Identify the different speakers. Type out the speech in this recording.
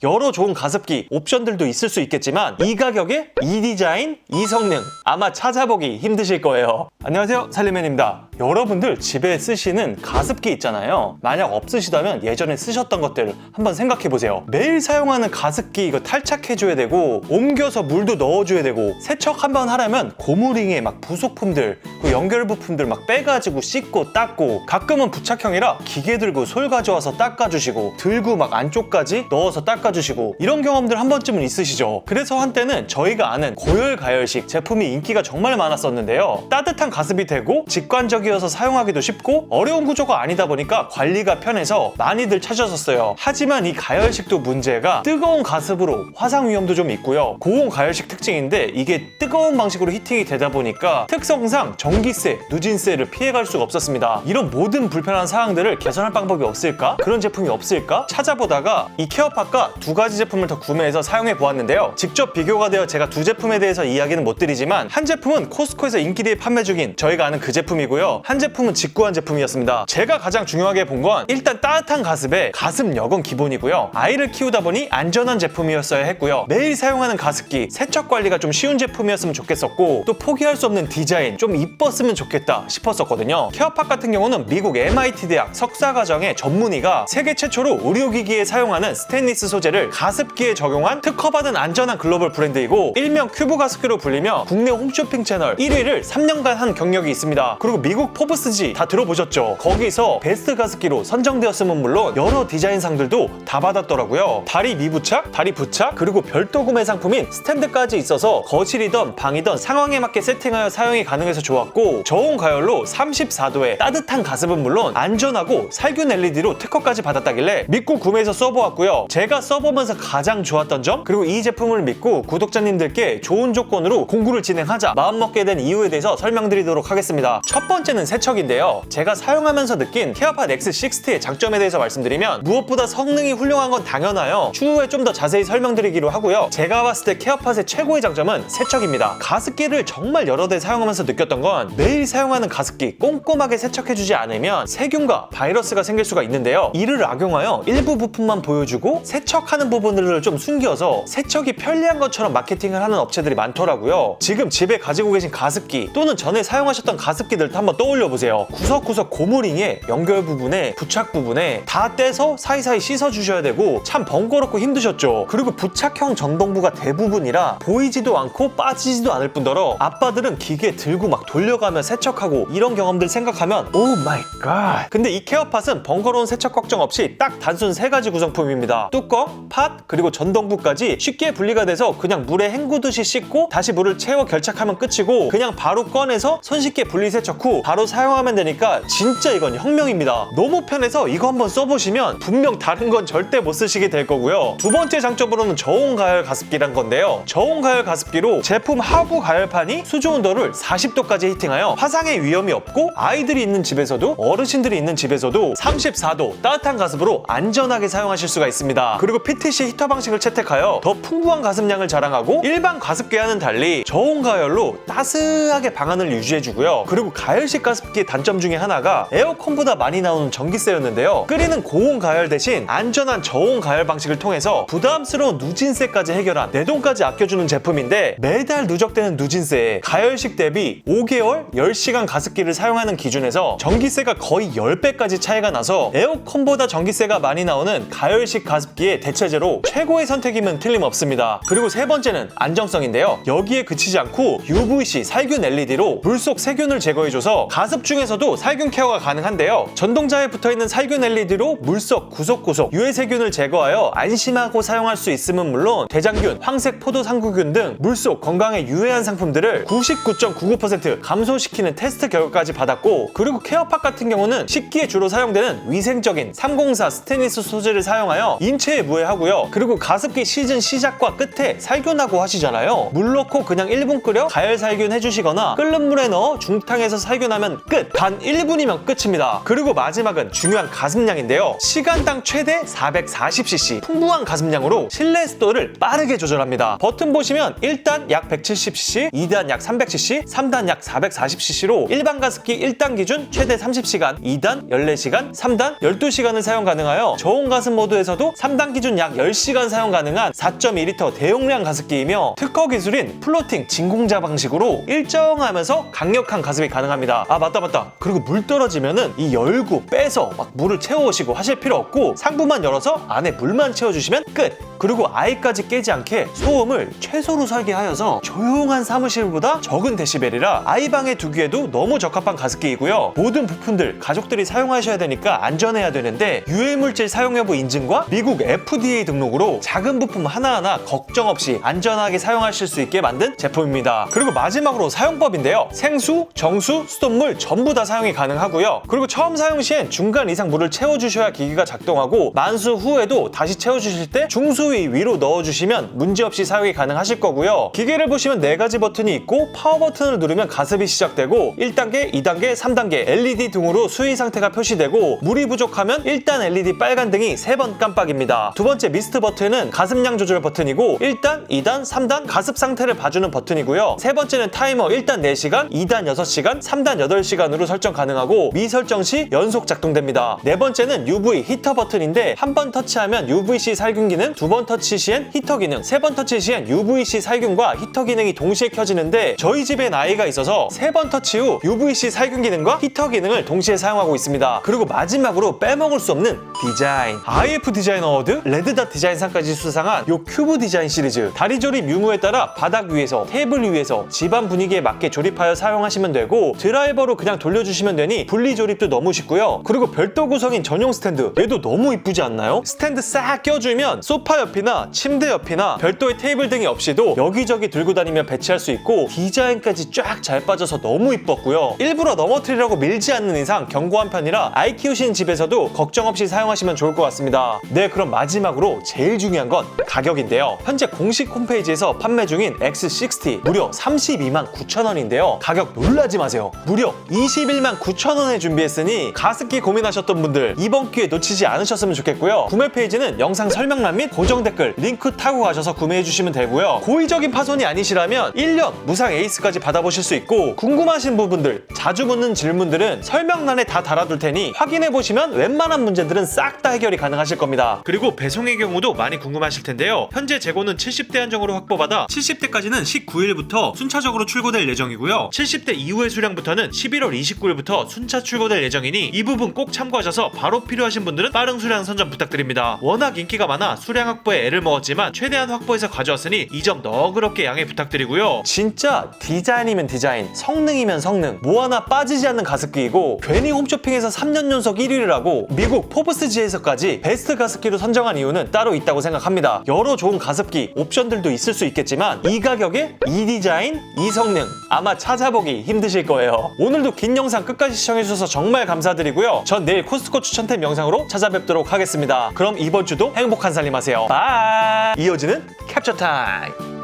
Speaker 1: 여러 좋은 가습기 옵션들도 있을 수 있겠지만 이 가격에 이 디자인, 이 성능 아마 찾아보기 힘드실 거예요. 안녕하세요, 살림맨입니다. 여러분들 집에 쓰시는 가습기 있잖아요. 만약 없으시다면 예전에 쓰셨던 것들을 한번 생각해보세요. 매일 사용하는 가습기 이거 탈착해줘야 되고 옮겨서 물도 넣어줘야 되고 세척 한번 하려면 고무링에 막 부속품들 그 연결 부품들 막 빼가지고 씻고 닦고 가끔은 부착형이라 기계 들고 솔 가져와서 닦아주시고 들고 막 안쪽까지 넣어서 닦아주시고 이런 경험들 한 번쯤은 있으시죠. 그래서 한때는 저희가 아는 고열 가열식 제품이 인기가 정말 많았었는데요. 따뜻한 가습이 되고 직관적이어서 사용하기도 쉽고 어려운 구조가 아니다 보니까 관리가 편해서 많이들 찾으셨어요. 하지만 이 가열식도 문제가 뜨거운 가습으로 화상 위험도 좀 있고요. 고온 가열식 특징인데 이게 뜨거운 방식으로 히팅이 되다 보니까 특성상 전기세, 누진세를 피해갈 수가 없었습니다. 이런 모든 불편한 사항들을 개선할 방법이 없을까? 그런 제품이 없을까? 찾아보다가 이 케어팟과 두 가지 제품을 더 구매해서 사용해 보았는데요. 직접 비교가 되어 제가 두 제품에 대해서 이야기는 못 드리지만 한 제품은 코스코에서 인기리에 판매 중인 저희가 아는 그 제품이고요. 한 제품은 직구한 제품이었습니다. 제가 가장 중요하게 본 건 일단 따뜻한 가습에 가습력은 기본이고요. 아이를 키우다 보니 안전한 제품이었어야 했고요. 매일 사용하는 가습기, 세척 관리가 좀 쉬운 제품이었으면 좋겠었고 또 포기할 수 없는 디자인, 좀 이뻤으면 좋겠다 싶었었거든요. 케어팟 같은 경우는 미국 MIT 대학 석사과정의 전문의가 세계 최초로 의료기기에 사용하는 스테인리스 소재를 가습기에 적용한 특허받은 안전한 글로벌 브랜드이고 일명 큐브 가습기로 불리며 국내 홈쇼핑 채널 1위를 3년간 한 경력이 있습니다. 그리고 미국 포브스지 다 들어보셨죠? 거기서 베스트 가습기로 선정되었으면 물론 여러 디자인상들도 다 받았더라고요. 다리 미부착, 다리 부착, 그리고 별도 구매 상품인 스탠드까지 있어서 거실이던 방이던 상황에 맞게 세팅하여 사용이 가능해서 좋았고 저온 가열로 34도에 따뜻한 가습은 물론 안전하고 살균 LED로 특허까지 받았다길래 믿고 구매해서 써보았고요. 제가 써보면서 가장 좋았던 점 그리고 이 제품을 믿고 구독자님들께 좋은 조건으로 공구를 진행하자 마음먹게 된 이유에 대해서 설명드리도록 하겠습니다. 첫 번째는 세척인데요. 제가 사용하면서 느낀 케어팟 X60의 장점에 대해서 말씀드리면 무엇보다 성능이 훌륭한 건 당연하여 추후에 좀 더 자세히 설명드리기로 하고요. 제가 봤을 때 케어팟의 최고의 장점은 세척입니다. 가습기를 정말 여러 대 사용하면서 느꼈던 건 매일 사용하는 가습기 꼼꼼하게 세척해주지 않으면 세균과 바이러스가 생길 수가 있는데요. 이를 악용하여 일부 부품만 보여주고 세척하는 부분들을 좀 숨겨서 세척이 편리한 것처럼 마케팅을 하는 업체들이 많더라고요. 지금 집에 가지고 계신 가습기 또는 전에 사용하셨던 가습기들도 한번 떠올려보세요. 구석구석 고무링에 연결 부분에 부착 부분에 다 떼서 사이사이 씻어주셔야 되고 참 번거롭고 힘드셨죠. 그리고 부착형 전동부가 대부분이라 보이지도 않고 빠지지도 않을 뿐더러 아빠들은 기계 들고 막 돌려가며 세척하고 이런 경험들 생각하면 오 마이 갓. 근데 이 케어팟은 번거로운 세척 걱정 없이 딱 단순 세 가지 구성품입니다. 뚜껑, 팟, 그리고 전동부까지 쉽게 분리가 돼서 그냥 물에 헹구듯이 씻고 다시 물을 채워 결착하면 끝이고 그냥 바로 꺼내서 손쉽게 분리 세척 후 바로 사용하면 되니까 진짜 이건 혁명입니다. 너무 편해서 이거 한번 써보시면 분명 다른 건 절대 못 쓰시게 될 거고요. 두 번째 장점으로는 저온 가열 가습기란 건데요. 저온 가열 가습기로 제품 하부 가열판이 수조 온도를 40도까지 히팅하여 화상의 위험이 없고 아이들이 있는 집에서도 어르신들이 있는 집에서도 34도 따뜻한 가습으로 안전하게 사용하실 수가 있습니다. 그리고 PTC 히터 방식을 채택하여 더 풍부한 가습량을 자랑하고 일반 가습기와는 달리 저온 가열로 따스하게 방안을 유지해주고요. 그리고 가열식 가습기의 단점 중에 하나가 에어컨보다 많이 나오는 전기세였는데요. 끓이는 고온 가열 대신 안전한 저온 가열 방식을 통해서 부담스러운 누진세까지 해결한 내돈까지 아껴주는 제품인데 매달 누적되는 누진세에 가열식 대비 5개월 10시간 가습기를 사용하는 기준에서 전기세가 거의 10배까지 차이가 나서 에어컨보다 전기세가 많이 나오는 가열식 가습기의 대체제로 최고의 선택임은 틀림없습니다. 그리고 세 번째는 안정성인데요. 여기에 그치지 않고 UVC 살균 LED로 물속 세균을 제거해줘서 가습 중에서도 살균 케어가 가능한데요. 전동자에 붙어있는 살균 LED로 물속 구석구석 유해 세균을 제거하여 안심하고 사용할 수 있음은 물론 대장균, 황색 포도상구균 등 물속 건강에 유해한 상품들을 99.99% 감소시키는 테스트 결과까지 받았고 그리고 케어팟 같은 경우는 식기에 주로 사용되는 위생적인 304 스테인리스 소재를 사용하여 인체에 무해하고요. 그리고 가습기 시즌 시작과 끝에 살균하고 하시잖아요. 물 넣고 그냥 1분 끓여 가열 살균 해주시거나 끓는 물에 넣어 중탕해서 살균하면 끝! 단 1분이면 끝입니다. 그리고 마지막은 중요한 가습량인데요. 시간당 최대 440cc 풍부한 가습량으로 실내 습도를 빠르게 조절합니다. 버튼 보시면 1단 약 170cc, 2단 약 300cc, 3단 약 440cc로 일반 가습기 1단 기준 최대 30시간, 2단 14시간, 3단 12시간을 사용 가능하여 저온 가습 모드에서도 3단 기준 평균 약 10시간 사용 가능한 4.2L 대용량 가습기이며 특허 기술인 플로팅 진공자 방식으로 일정하면서 강력한 가습이 가능합니다. 아 맞다. 그리고 물 떨어지면은 이 열고 빼서 막 물을 채워오시고 하실 필요 없고 상부만 열어서 안에 물만 채워주시면 끝! 그리고 아이까지 깨지 않게 소음을 최소로 설계하여서 조용한 사무실보다 적은 데시벨이라 아이방에 두기에도 너무 적합한 가습기이고요. 모든 부품들 가족들이 사용하셔야 되니까 안전해야 되는데 유해물질 사용 여부 인증과 미국 FDA 등록으로 작은 부품 하나하나 걱정 없이 안전하게 사용하실 수 있게 만든 제품입니다. 그리고 마지막으로 사용법인데요. 생수, 정수, 수돗물 전부 다 사용이 가능하고요. 그리고 처음 사용 시엔 중간 이상 물을 채워주셔야 기기가 작동하고 만수 후에도 다시 채워주실 때 중수위 위로 넣어주시면 문제없이 사용이 가능하실 거고요. 기계를 보시면 4가지 버튼이 있고 파워 버튼을 누르면 가습이 시작되고 1단계, 2단계, 3단계 LED 등으로 수위 상태가 표시되고 물이 부족하면 1단 LED 빨간 등이 3번 깜빡입니다. 두 번째 미스트 버튼은 가습량 조절 버튼이고 1단, 2단, 3단 가습 상태를 봐주는 버튼이고요. 세 번째는 타이머 1단 4시간, 2단 6시간, 3단 8시간으로 설정 가능하고 미설정 시 연속 작동됩니다. 네 번째는 UV 히터 버튼인데 한 번 터치하면 UVC 살균 기능, 두 번 터치 시엔 히터 기능, 세 번 터치 시엔 UVC 살균과 히터 기능이 동시에 켜지는데 저희 집엔 아이가 있어서 3번 터치 후 UVC 살균 기능과 히터 기능을 동시에 사용하고 있습니다. 그리고 마지막으로 빼먹을 수 없는 디자인. IF 디자인 어워드, 레드닷 디자인상까지 수상한 요 큐브 디자인 시리즈. 다리 조립 유무에 따라 바닥 위에서, 테이블 위에서 집안 분위기에 맞게 조립하여 사용하시면 되고 드라이버로 그냥 돌려주시면 되니 분리 조립도 너무 쉽고요. 그리고 별도 구성인 전용 스탠드. 얘도 너무 이쁘지 않나요? 스탠드 싹 껴주면 소파 옆이나 침대 옆이나 별도의 테이블 등이 없이도 여기저기 들고 다니며 배치할 수 있고 디자인까지 쫙 잘 빠져서 너무 이뻤고요. 일부러 넘어뜨리려고 밀지 않는 이상 견고한 편이라 아이 키우시는 집에서도 걱정 없이 사용하시면 좋을 것 같습니다. 네, 그럼 마지막으로 제일 중요한 건 가격인데요. 현재 공식 홈페이지에서 판매 중인 X60 무려 32만 9천 원인데요. 가격 놀라지 마세요. 무려 21만 9천 원에 준비했으니 가습기 고민하셨던 분들 이번 기회 놓치지 않으셨으면 좋겠고요. 구매 페이지는 영상 설명란 및 고정 댓글 링크 타고 가셔서 구매해 주시면 되고요. 고의적인 파손이 아니시라면 1년 무상 에이스까지 받아보실 수 있고 궁금하신 부분들, 자주 묻는 질문들은 설명란에 다 달아둘 테니 확인해 보시면 웬만한 문제들은 싹 다 해결이 가능하실 겁니다. 그리고 배송의 경우도 많이 궁금하실 텐데요. 현재 재고는 70대 한정으로 확보받아 70대까지는 19일부터 순차적으로 출고될 예정이고요. 70대 이후의 수량부터는 11월 29일부터 순차 출고될 예정이니 이 부분 꼭 참고하셔서 바로 필요하신 분들은 빠른 수량 선점 부탁드립니다. 워낙 인기가 많아 수량 확보에 애를 먹었지만 최대한 확보해서 가져왔으니 이 점 너그럽게 양해 부탁드리고요. 진짜 디자인이면 디자인, 성능이면 성능, 뭐 하나 빠지지 않는 가습기이고 괜히 홈쇼핑에서 3년 연속 1위를 하고 미국 포브스지에서까지 베스트 가습기로 선정한 이유는 따로 있다고 생각합니다. 여러 좋은 가습기, 옵션들도 있을 수 있겠지만 이 가격에 이 디자인, 이 성능 아마 찾아보기 힘드실 거예요. 오늘도 긴 영상 끝까지 시청해주셔서 정말 감사드리고요. 전 내일 코스트코 추천템 영상으로 찾아뵙도록 하겠습니다. 그럼 이번 주도 행복한 살림하세요. 바이! 이어지는 캡처 타임!